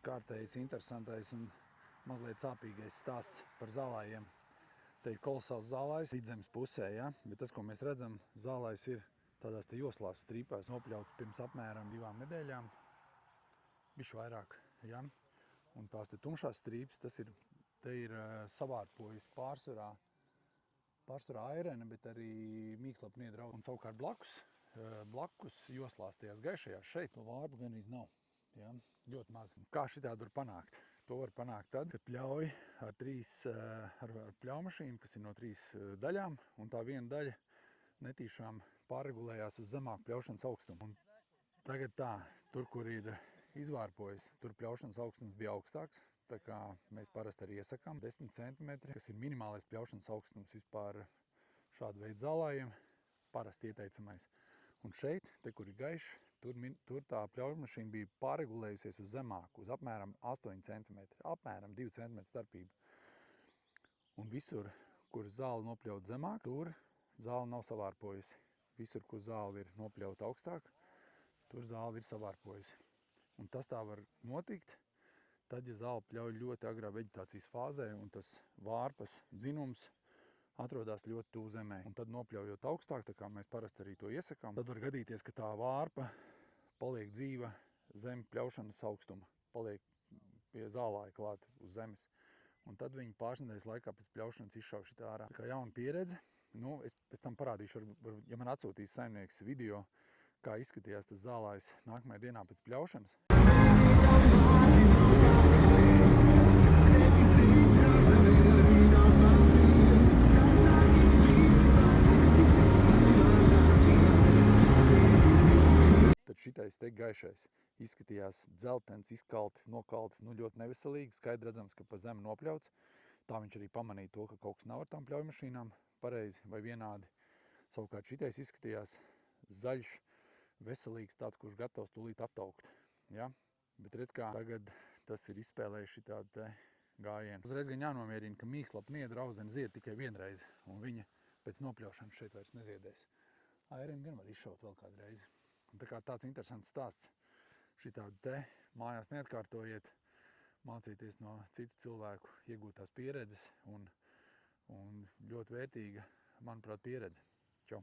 kārtējs, interesantais un mazliet sāpīgais stāsts par zālājiem. Te ir kolosāls zālājs vidzemes pusē, ja? Bet tas, ko mēs redzam, zālājs ir tādās te joslās strīpās nopļauts pirms apmēram 2 nedēļām, bišķi vairāk, ja? Un tās te tumšās strīpas, te ir savārpojis pārsvarā airene, bet arī mīkslapniedra. Un savukārt blakus joslās tajās gaišajās šeit no vārbu gan arī nav. Ja? Ļoti maz. Kā šitādi var panākt? To var panākt tad, kad pļauj ar pļaumašīnu, kas ir no 3 daļām, un tā viena daļa netīšām pārregulējās uz zemāku pļaušanas augstumu. Un tagad tā, tur, kur ir izvārpojis, tur pļaušanas augstums bija augstāks. Tā kā mēs parasti arī iesakām 10 cm, kas ir minimālais pļaušanas augstums vispār šādu veidu zālājiem, parasti ieteicamais. Un šeit, te kur ir gaišs, tur tā pļaumašīna bija pārregulējusies uz zemāku, uz apmēram 8 cm, apmēram 2 cm starpību. Un visur, kur zāle nopļaut zemāk, tur zāle nav savārpojusi. Visur, kur zāle ir nopļaut augstāk, tur zāle ir savārpojusi. Un tas tā var notikt, tad, ja zāle pļauj ļoti agrā veģetācijas fāzē un tas vārpas dzinums atrodas ļoti tuvu zemē. Un tad nopļaujot augstāk, tā kā mēs parasti arī to iesakām, tad var gadīties, ka tā vārpa paliek dzīva zem pļaušanas augstuma, paliek pie zālāja klāt uz zemes. Un tad viņi pāris nedēļas laikā pēc pļaušanas izšauš šitā ārā. Tā kā jauna pieredze, es pēc tam parādīšu, ja man atsūtīs saimnieks video, kā izskatījās tas zālājs nākamajā dienā pēc pļaušanas. Tad šitais te gaišais izskatījās dzeltens, izkaltis, nokaltis, ļoti neveselīgi. Skaidri redzams, ka pa zemi nopļauts. Tā viņš arī pamanīja to, ka kaut kas nav ar tām pļaujmašīnām pareizi vai vienādi. Savukārt šitais izskatījās zaļš, veselīgs, tāds, kurš gatavs tūlīt attaukt. Ja? Bet redz, kā tagad tas ir izspēlējis šitādu te gājienu. Uzreiz gan jānomierina, ka mīkslapniedra audzene zied tikai vienreiz, un viņa pēc nopļaušanas šeit vairs neziedēs. Aireni gan var izšaut vēl kādu reizi. Un tā kā tāds interesants stāsts. Šitādi te mājās neatkārtojiet, mācīties no citu cilvēku iegūtās pieredzes un ļoti vērtīga, manuprāt, pieredze. Čau!